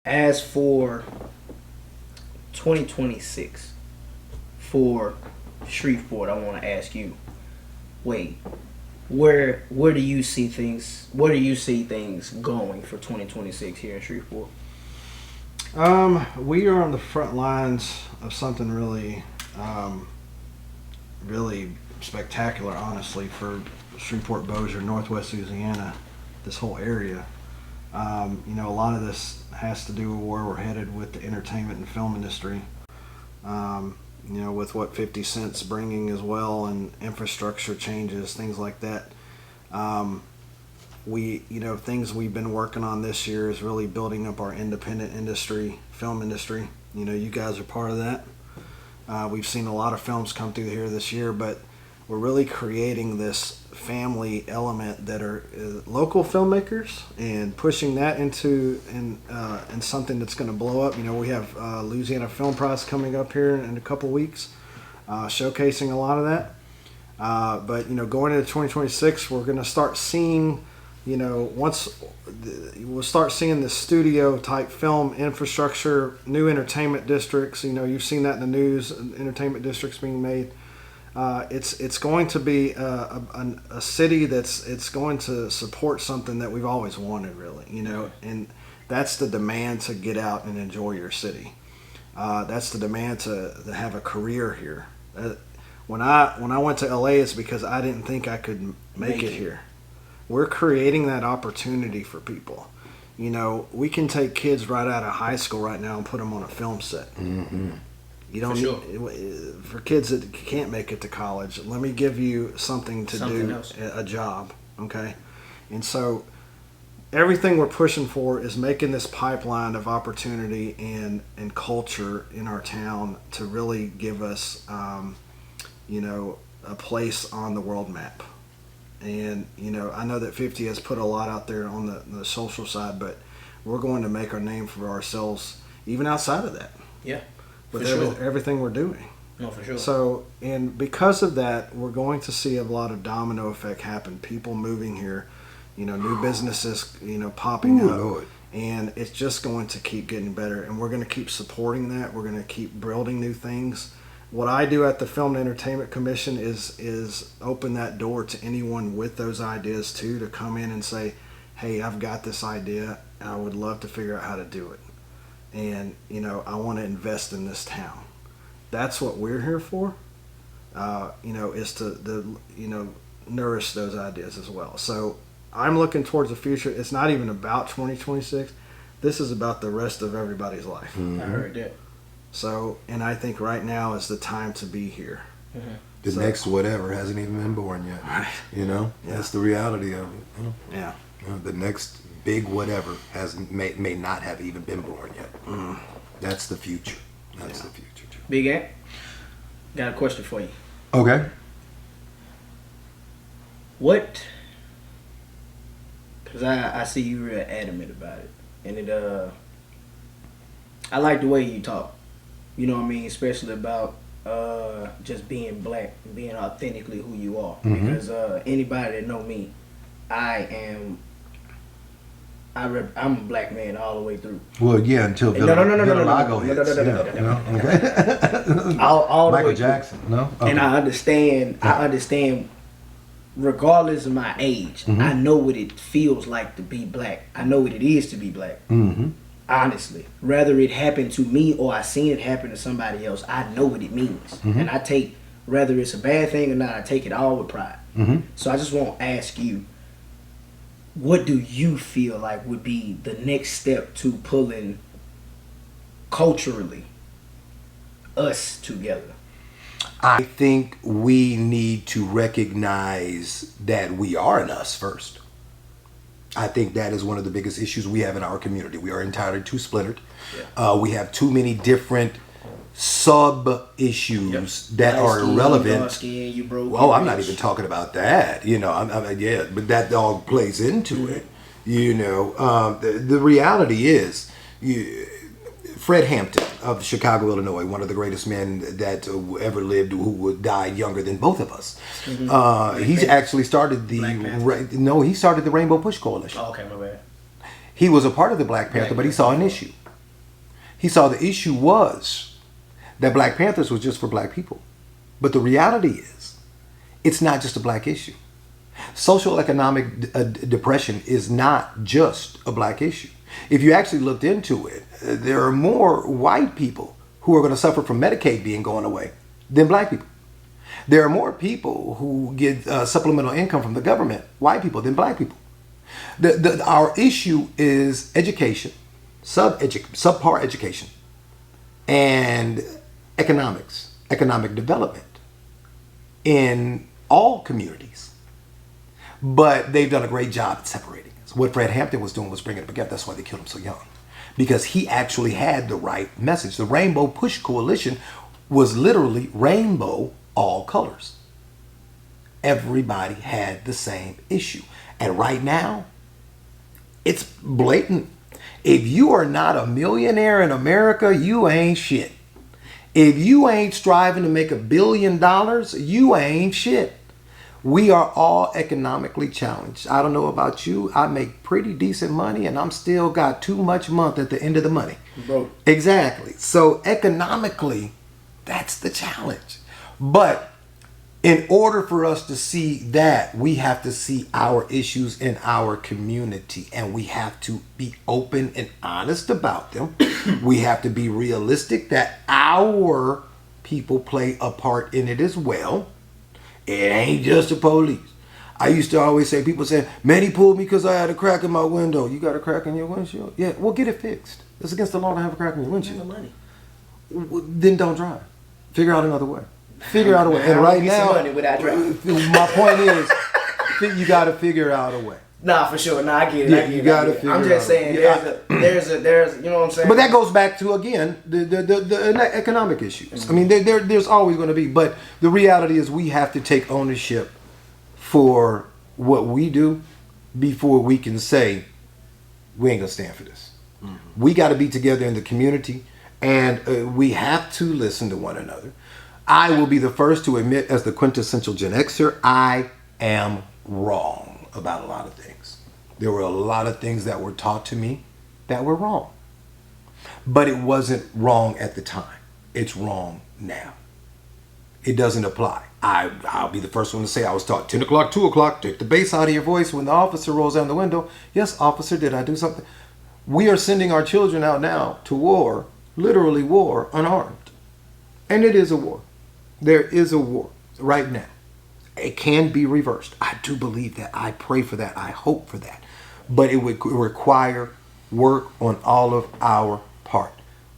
As for 2026 for Shreveport, I want to ask you, wait, where do you see things? Where do you see things going for 2026 here in Shreveport? We are on the front lines of something really, really spectacular, honestly, for Shreveport, Bossier, Northwest Louisiana, this whole area. A lot of this has to do with where we're headed with the entertainment and film industry. With what 50 Cent's bringing as well, and infrastructure changes, things like that. Things we've been working on this year is really building up our independent industry, film industry. You guys are part of that. We've seen a lot of films come through here this year, but we're really creating this family element that are local filmmakers and pushing that into something that's going to blow up. We have Louisiana Film Prize coming up here in a couple weeks, showcasing a lot of that. But going into 2026, we're going to start seeing, we'll start seeing the studio type film infrastructure, new entertainment districts. You've seen that in the news, entertainment districts being made. It's going to be a city it's going to support something that we've always wanted, really, and that's the demand to get out and enjoy your city. That's the demand to have a career here. When I went to LA, it's because I didn't think I could make it here. We're creating that opportunity for people. We can take kids right out of high school right now and put them on a film set. Mm-hmm. You don't need, for kids that can't make it to college, let me give you something to do, else. A job, okay? And so everything we're pushing for is making this pipeline of opportunity and culture in our town to really give us, a place on the world map. And, I know that 50 has put a lot out there on the social side, but we're going to make our name for ourselves even outside of that. Yeah. With everything we're doing. No, for sure. So, and because of that, we're going to see a lot of domino effect happen. People moving here, new businesses, popping up. Lord. And it's just going to keep getting better. And we're going to keep supporting that. We're going to keep building new things. What I do at the Film and Entertainment Commission is open that door to anyone with those ideas too, to come in and say, hey, I've got this idea and I would love to figure out how to do it. And, I want to invest in this town. That's what we're here for, is to nourish those ideas as well. So I'm looking towards the future. It's not even about 2026. This is about the rest of everybody's life. Mm-hmm. I heard that. So, and I think right now is the time to be here. Mm-hmm. The next whatever hasn't even been born yet. Right. Yeah. That's the reality of it. Yeah. The next big whatever may not have even been born yet. Mm. That's the future. That's the future. Big Ant, got a question for you. Okay. What? Because I see you real adamant about it, and I like the way you talk. You know what I mean, especially about just being black, being authentically who you are. Mm-hmm. Because anybody that know me, I'm a black man all the way through. Well, yeah, until Villalago hits. Okay. All the Michael way Jackson, no? Okay. And I understand, regardless of my age, Mm-hmm. I know what it feels like to be black. I know what it is to be black. Mm-hmm. Honestly, whether it happened to me or I seen it happen to somebody else, I know what it means. Mm-hmm. And I take, whether it's a bad thing or not, I take it all with pride. Mm-hmm. So I just want to ask you, what do you feel like would be the next step to pulling culturally us together? I think we need to recognize that we are an us first. I think that is one of the biggest issues we have in our community. We are entirely too splintered. Yeah. We have too many different sub issues that are irrelevant. I'm not even talking about that. But that all plays into it. The reality is, Fred Hampton of Chicago, Illinois, one of the greatest men that ever lived, who would die younger than both of us. Mm-hmm. He's actually started the Rainbow Push Coalition. Oh, okay, my bad. He was a part of the Black Panther, but he saw an issue. He saw the issue was that Black Panthers was just for black people. But the reality is, it's not just a black issue. Social economic depression is not just a black issue. If you actually looked into it, there are more white people who are going to suffer from Medicaid being going away than black people. There are more people who get supplemental income from the government, white people, than black people. Our issue is education, subpar education, and economic development in all communities. But they've done a great job at separating us. What Fred Hampton was doing was bringing it together. That's why they killed him so young. Because he actually had the right message. The Rainbow Push Coalition was literally rainbow, all colors. Everybody had the same issue. And right now, it's blatant. If you are not a millionaire in America, you ain't shit. If you ain't striving to make $1 billion, you ain't shit. We are all economically challenged. I don't know about you. I make pretty decent money and I'm still got too much month at the end of the money. Bro. Exactly. So economically, that's the challenge. But in order for us to see that, we have to see our issues in our community and we have to be open and honest about them. We have to be realistic that our people play a part in it as well. It ain't just the police. I used to always say, people say, man, he pulled me because I had a crack in my window. You got a crack in your windshield? Yeah, well, get it fixed. It's against the law to have a crack in your windshield. Money. Then don't drive. Figure out another way. Figure out a way. And right now, money without driving. My point is, you got to figure out a way. Nah, for sure. Nah, I get it. Yeah, I get you it. gotta I get it. figure I'm just it out. saying, Yeah. there's, you know what I'm saying? But that goes back to, again, the economic issues. I mean, there's always going to be. But the reality is we have to take ownership for what we do before we can say, we ain't going to stand for this. Mm-hmm. We got to be together in the community, and we have to listen to one another. I will be the first to admit, as the quintessential Gen Xer, I am wrong about a lot of things. There were a lot of things that were taught to me that were wrong. But it wasn't wrong at the time. It's wrong now. It doesn't apply. I'll be the first one to say I was taught 10 o'clock, 2 o'clock, take the bass out of your voice when the officer rolls down the window. Yes, officer, did I do something? We are sending our children out now to war, literally war, unarmed. And it is a war. There is a war right now. It can be reversed. I do believe that. I pray for that. I hope for that. But it would require work on all of our part.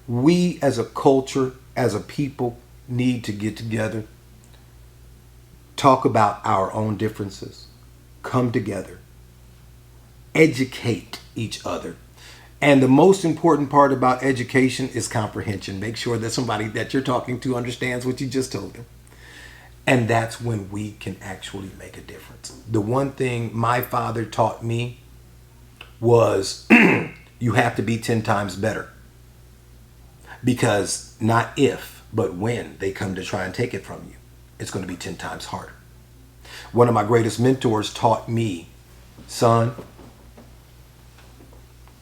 We as a culture, as a people, need to get together, talk about our own differences, come together, educate each other. And the most important part about education is comprehension. Make sure that somebody that you're talking to understands what you just told them. And that's when we can actually make a difference. The one thing my father taught me was you have to be 10 times better. Because not if, but when they come to try and take it from you, it's going to be 10 times harder. One of my greatest mentors taught me, son,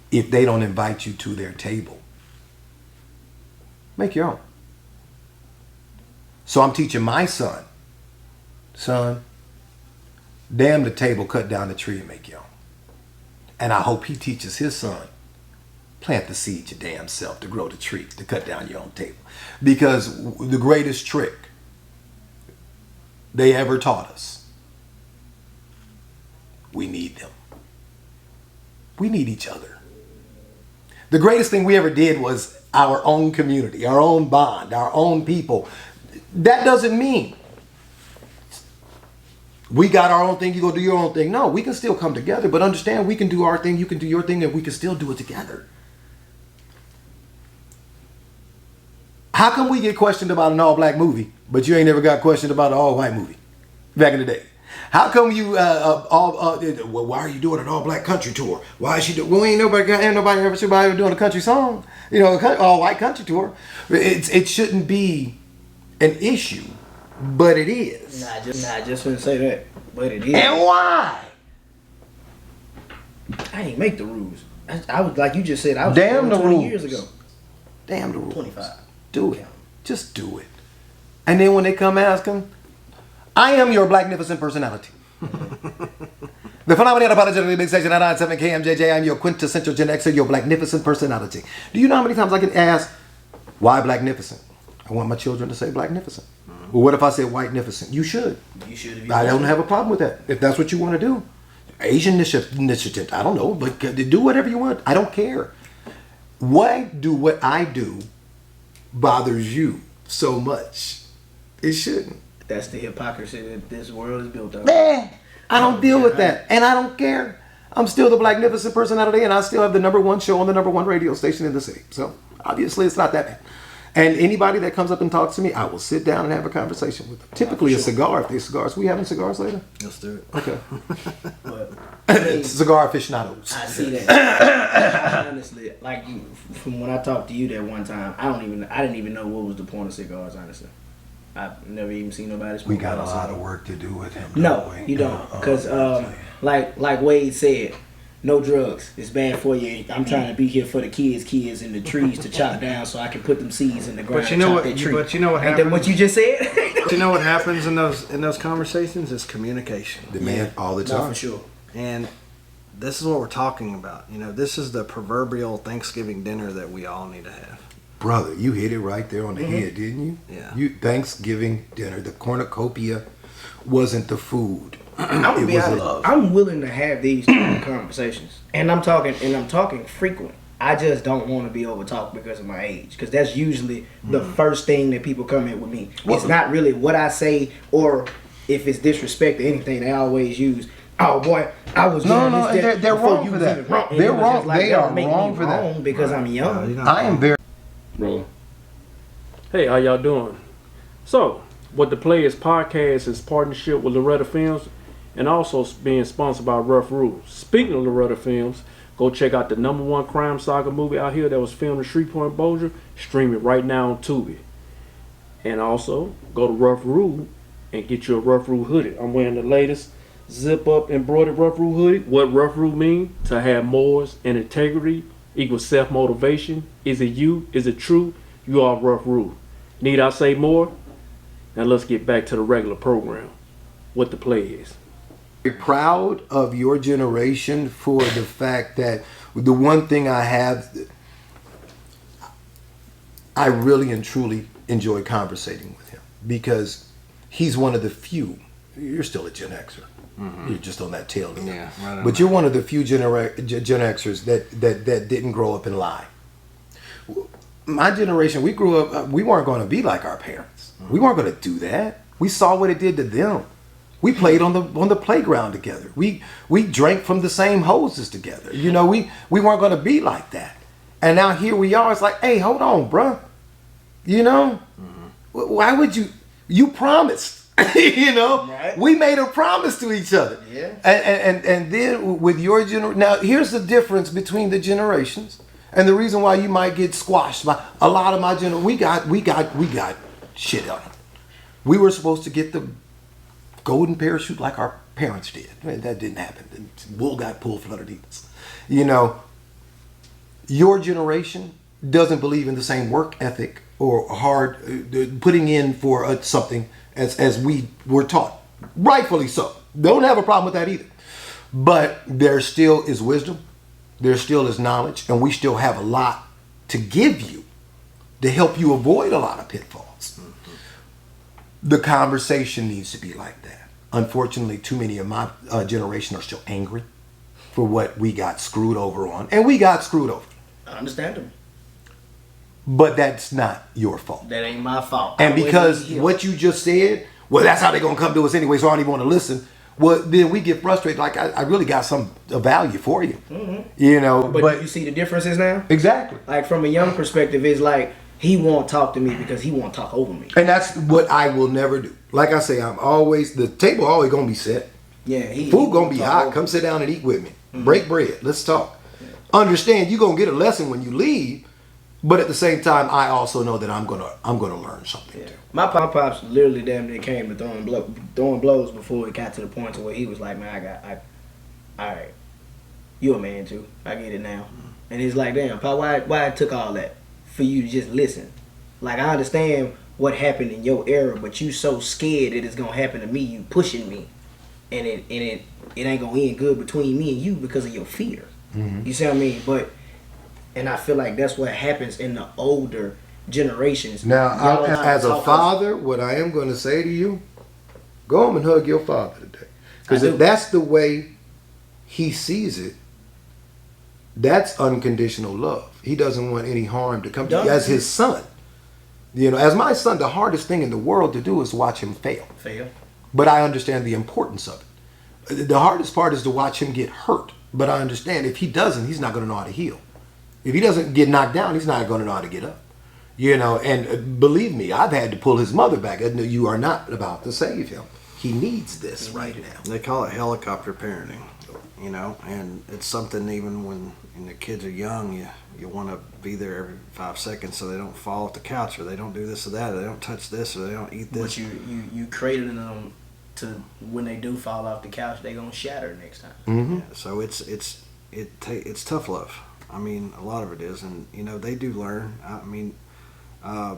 if they don't invite you to their table, make your own. So I'm teaching my son, damn the table, cut down the tree and make your own. And I hope he teaches his son, plant the seed your damn self to grow the tree, to cut down your own table. Because the greatest trick they ever taught us, we need them. We need each other. The greatest thing we ever did was our own community, our own bond, our own people. That doesn't mean we got our own thing, you go do your own thing. No, we can still come together, but understand we can do our thing, you can do your thing, and we can still do it together. How come we get questioned about an all-black movie, but you ain't never got questioned about an all-white movie back in the day? How come you well, why are you doing an all-black country tour? Why is she doing? Well, ain't nobody ever doing a country song, all-white country tour. It shouldn't be an issue, but it is. Just gonna say that, but it is. And why? I didn't make the rules. I was like you just said. I was Damn born the 20 rules. years ago. Damn the rules. 25. Do it. Just do it. And then when they come asking, I am your blacknificent personality. The phenomenal apologetically big section at 97 KMJJ. I'm your quintessential Gen Xer, your blacknificent personality. Do you know how many times I can ask, why blacknificent? I want my children to say blacknificent. Well, what if I say whitenificent? You should. You should. If you I want don't to. have a problem with that. If that's what you want to do. Asian initiative, I don't know, but do whatever you want. I don't care. Why do what I do bothers you so much? It shouldn't. That's the hypocrisy that this world is built on. I don't deal with that, and I don't care. I'm still the blacknificent personality, and I still have the #1 show on the #1 radio station in the city. So obviously, it's not that bad. And anybody that comes up and talks to me, I will sit down and have a conversation with them. Typically, a cigar. If there's cigars, we having cigars later. Let's do it. Okay. But I mean, Cigar aficionados. I see that. Honestly, like you, from when I talked to you that one time, I didn't even know what was the point of cigars. Honestly, I've never even seen nobody smoke. We got a outside. lot of work to do with him. No, don't we? you don't, because like Wade said, no drugs. It's bad for you. I'm trying to be here for the kids in the trees to chop down so I can put them seeds in the ground. But you know and what? chop that tree. But you know what Ain't that happens? what you just said? But you know what happens in those conversations is communication. Demand all the No, time. for sure. And this is what we're talking about. You know, this is the proverbial Thanksgiving dinner that we all need to have. Brother, you hit it right there on the head, didn't you? Yeah. You Thanksgiving dinner, the cornucopia wasn't the food. I'm gonna be honest. I'm willing to have these kind of conversations, and I'm talking frequent. I just don't want to be over talked because of my age, because that's usually the first thing that people come in with me. It's not really what I say, or if it's disrespect or anything. They always use, "Oh boy, I was doing this." They're before wrong you for was that. even wrong." And They're it was wrong. just like, They "Y'all are make me wrong for that." wrong because I'm young. I am very. Rolling. Hey, how y'all doing? So, what the Players podcast is partnership with Loretta Films and also being sponsored by Rough Rules. Speaking of Loretta Films, go check out the #1 crime saga movie out here that was filmed in Shreveport, Bossier. Stream it right now on Tubi. And also, go to Rough Rule and get you a Rough Rule hoodie. I'm wearing the latest zip-up embroidered Rough Rule hoodie. What Rough Rule mean? To have morals and integrity equals self-motivation. Is it you? Is it true? You are Rough Rule. Need I say more? Now let's get back to the regular program. What the play is. Very proud of your generation for the fact that the one thing I have, I really and truly enjoy conversating with him because he's one of the few. You're still a Gen Xer. You're just on that tail end. Yeah, right on But that. you're one of the few Gen Xers that didn't grow up and lie. My generation, we grew up, we weren't going to be like our parents. We weren't going to do that. We saw what it did to them. We played on the playground together. We drank from the same hoses together. You know, we weren't going to be like that. And now here we are. It's like, hey, hold on, bruh. You know, why would you promised? You know, Right. we made a promise to each other. Yeah. And then with your generation, now here's the difference between the generations. And the reason why you might get squashed by a lot of my generation, we got shit on. We were supposed to get the golden parachute like our parents did. That didn't happen. The wool got pulled from underneath us. You know, your generation doesn't believe in the same work ethic or hard putting in for something as we were taught. Rightfully so. Don't have a problem with that either. But there still is wisdom. There still is knowledge, and we still have a lot to give you to help you avoid a lot of pitfalls. The conversation needs to be like that. Unfortunately, too many of my generation are still angry for what we got screwed over on, and we got screwed over. Understandable. But that's not your fault. That ain't my fault. And I wasn't because here. what you just said, well, that's how they're going to come to us anyway, so I don't even want to listen. Well, then we get frustrated. Like, I really got some value for you. You know, But you see the differences now? exactly. Like, from a young perspective, it's like, he won't talk to me because he won't talk over me. And that's what I will never do. Like I say, the table always going to be set. Yeah, Food going to be hot. Come sit down and eat with me. Break bread. Let's talk. Understand, you're going to get a lesson when you leave. But at the same time, I also know that I'm gonna learn something Yeah. too. My pops literally damn near came to throwing blows before it got to the point to where he was like, man, all right, you a man too. I get it now. And he's like, damn, Pop, why it took all that for you to just listen. Like, I understand what happened in your era, but you so scared that it's gonna happen to me, you pushing me, and it ain't gonna end good between me and you because of your fear. Mm-hmm. You see what I mean? And I feel like that's what happens in the older generations. Now, as a father, what I am going to say to you, go home and hug your father today. Because if that's the way he sees it, that's unconditional love. He doesn't want any harm to come to you as his son. You know, as my son, the hardest thing in the world to do is watch him fail. But I understand the importance of it. The hardest part is to watch him get hurt. But I understand if he doesn't, he's not going to know how to heal. If he doesn't get knocked down, he's not going to know how to get up. You know, and believe me, I've had to pull his mother back. You are not about to save him. He needs this right now. They call it helicopter parenting, you know, and it's something even when the kids are young, you want to be there every 5 seconds so they don't fall off the couch, or they don't do this or that, or they don't touch this, or they don't eat this. But you created them to, when they do fall off the couch, they gonna shatter next time. Mm-hmm. Yeah, so it's tough love. I mean, a lot of it is, and you know they do learn. I mean, I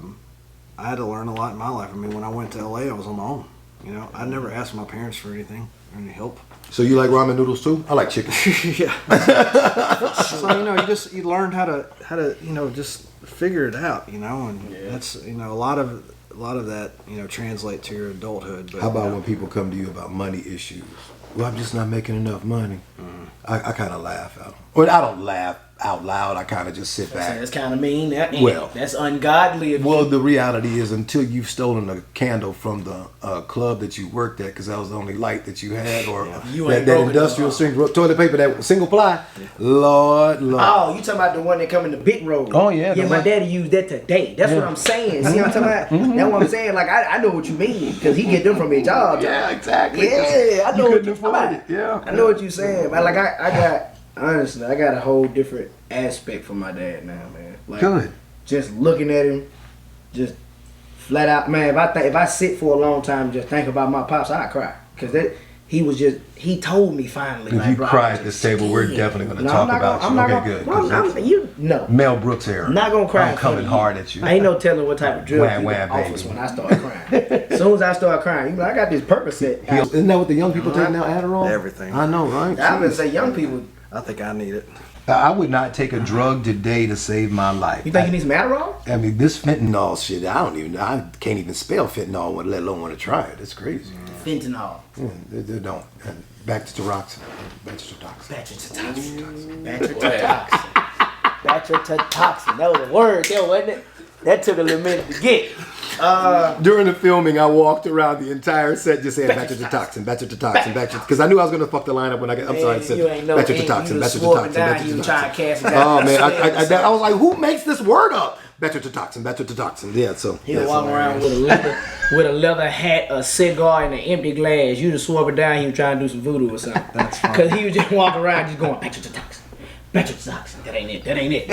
had to learn a lot in my life. I mean, when I went to LA, I was on my own. You know, I never asked my parents for anything or any help. So you like ramen noodles too? I like chicken. Yeah. So you know, you learned how to you know just figure it out. You know, and that's you know a lot of that you know translate to your adulthood. But, How about when people come to you about money issues? Well, I'm just not making enough money. Mm-hmm. I kind of laugh at them. Well, I don't laugh out loud. I kind of just sit back. That's kind of mean. Well, That's ungodly. Well, the reality is, until you've stolen a candle from the club that you worked at, because that was the only light that you had, or that industrial toilet paper, that single ply, Lord. Oh, you talking about the one that come in the big roll? Oh, yeah. Yeah, my daddy used that today. That's what I'm saying. See what I'm talking about? Mm-hmm. That's what I'm saying. Like, I know what you mean, because he get them from his job. Yeah, exactly. Yeah, I know what you're afford it. Yeah. I know what you're saying. But like, honestly, I got a whole different aspect from my dad now, man. Like, Good. Just looking at him, just flat out, man. If I sit for a long time and just think about my pops, I cry, because he told me finally. If like, you bro, cry at this table, we're definitely going to talk about you. Okay, good. No. Mel Brooks era. I'm not gonna cry. I'm coming hard at you. I ain't no telling what type of drug Wham, you wham, offers baby. when I start crying. As soon as I start crying, you be like, I got this Percocet. Isn't that what the young people take now, Adderall? Everything. I know, right? I would say young people. I think I need it. I would not take a drug today to save my life. You think you need some Adderall? I mean, this fentanyl shit, I can't even spell fentanyl, let alone want to try it. It's crazy. Fentanyl. Yeah, they don't. And back to Teroxin. Batratoxin. That was a word, there, wasn't it? That took a little minute to get. During the filming, I walked around the entire set just saying batratoxin, because I knew I was going to fuck the lineup when I got. I'm sorry, I said batratoxin. Oh man, I was like, who makes this word up? Batratoxin. Yeah, so he was walking around with a leather hat, a cigar, and an empty glass. You just swore it down. He was trying to do some voodoo or something. That's fine. Because he was just walking around, just going batratoxin. That ain't it. That ain't it.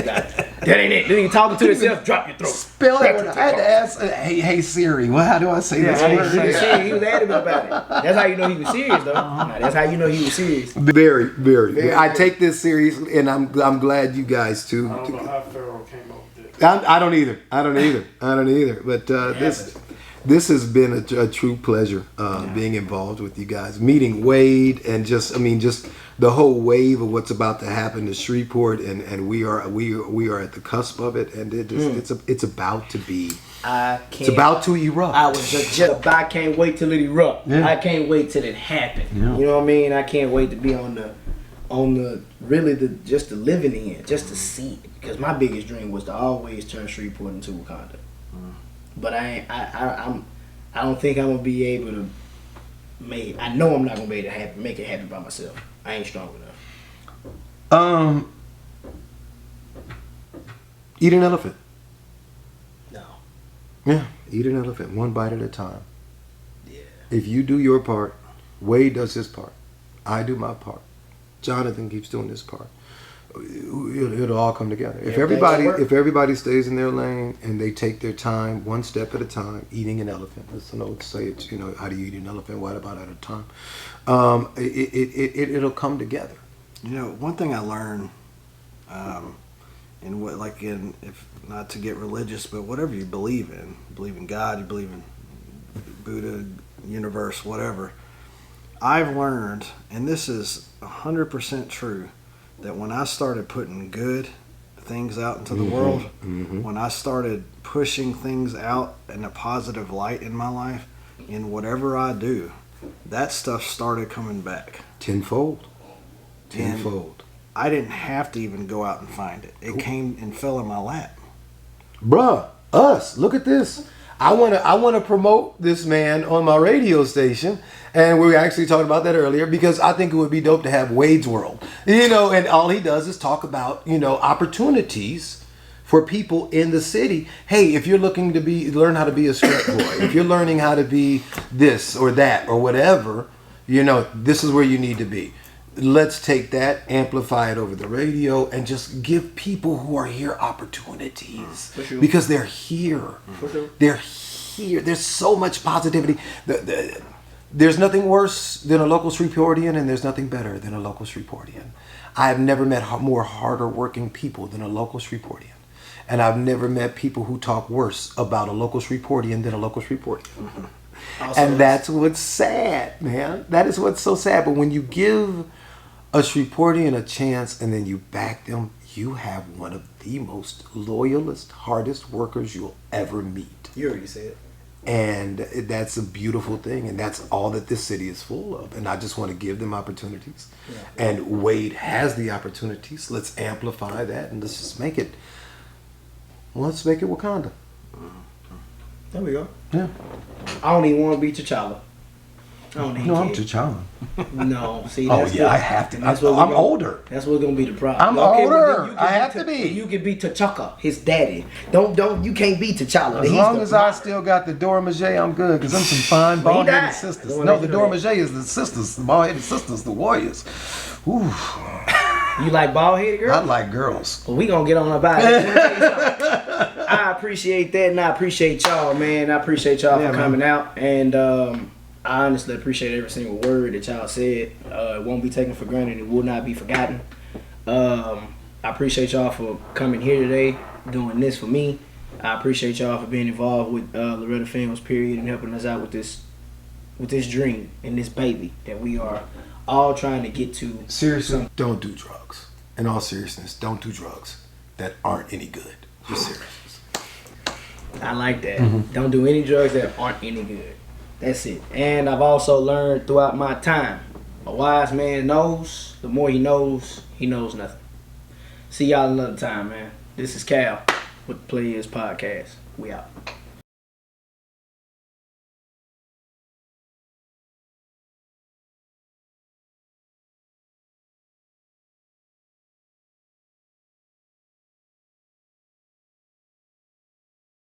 Then he talking to himself. Drop your throat. Spell it. I had to ask. Hey Siri. Well, how do I say this word? He was adamant about it. That's how you know he was serious, though. That's how you know he was serious. Very, very. I take this serious, and I'm glad you guys too. I don't know how Pharaoh came up with that. I don't either. But this has been a true pleasure being involved with you guys, meeting Wade, and just the whole wave of what's about to happen to Shreveport, and we are at the cusp of it, and it's about to be. It's about to erupt. I can't wait till it erupt. Yeah. I can't wait till it happen. Yeah. You know what I mean? I can't wait to be on the just to live in the end, just to see it. Because my biggest dream was to always turn Shreveport into Wakanda. But I don't think I'm gonna be able to I know I'm not gonna be able to make it happen by myself. I ain't strong enough. Eat an elephant. No. Yeah, eat an elephant, one bite at a time. Yeah. If you do your part, Wade does his part, I do my part, Jonathan keeps doing his part, it'll all come together. If everybody stays in their lane and they take their time, one step at a time, eating an elephant. Let's not say it. How do you eat an elephant? What about at a time? It'll come together. You know, one thing I learned in what, like, in, if not to get religious, but whatever you believe in God, you believe in Buddha, universe, whatever. I've learned, and this is 100% true, that when I started putting good things out into the world, when I started pushing things out in a positive light in my life, in whatever I do, that stuff started coming back. Tenfold. I didn't have to even go out and find it. It came and fell in my lap. Bruh, us, look at this. I wanna promote this man on my radio station, and we were actually talking about that earlier because I think it would be dope to have Wade's World. And all he does is talk about, opportunities for people in the city. Hey, if you're looking to learn how to be a street boy, if you're learning how to be this or that or whatever, this is where you need to be. Let's take that, amplify it over the radio, and just give people who are here opportunities. For sure. Because they're here. For sure. They're here. There's so much positivity. There's nothing worse than a local Shreveportian, and there's nothing better than a local Shreveportian. I have never met more harder working people than a local Shreveportian. And I've never met people who talk worse about a local Shreveportian than a local Shreveportian. And that's what's sad, man. That is what's so sad. But when you give a Shreveportian a chance and then you back them, you have one of the most loyalist, hardest workers you'll ever meet. You already said it. And that's a beautiful thing, and that's all that this city is full of. And I just want to give them opportunities. Yeah. And Wade has the opportunities. Let's amplify that, and let's just make it. Let's make it Wakanda. There we go. Yeah. I don't even want to be T'Challa. I don't even I'm care. T'Challa. No, see, Oh that's yeah, I have to. I'm older. That's what's gonna be the problem. I'm well, older. then I have to be. You can be T'Chaka, his daddy. Don't. You can't be T'Challa. As long as I still got the Dora Maje, I'm good. Because I'm some fine bald-headed sisters. No, the Dora Maje is the sisters. The bald-headed sisters, the warriors. Ooh. You like bald-headed girls? I like girls. Well, we gonna get on about it. I appreciate that, and I appreciate y'all, man. I appreciate y'all for coming out, and I honestly appreciate every single word that y'all said. It won't be taken for granted. It will not be forgotten. I appreciate y'all for coming here today, doing this for me. I appreciate y'all for being involved with Loretta Films, period, and helping us out with this dream and this baby that we are all trying to get to. Seriously, don't do drugs. In all seriousness, don't do drugs that aren't any good. Just serious. I like that. Mm-hmm. Don't do any drugs that aren't any good. That's it. And I've also learned throughout my time, a wise man knows, the more he knows nothing. See y'all another time, man. This is Cal with the Players Podcast. We out.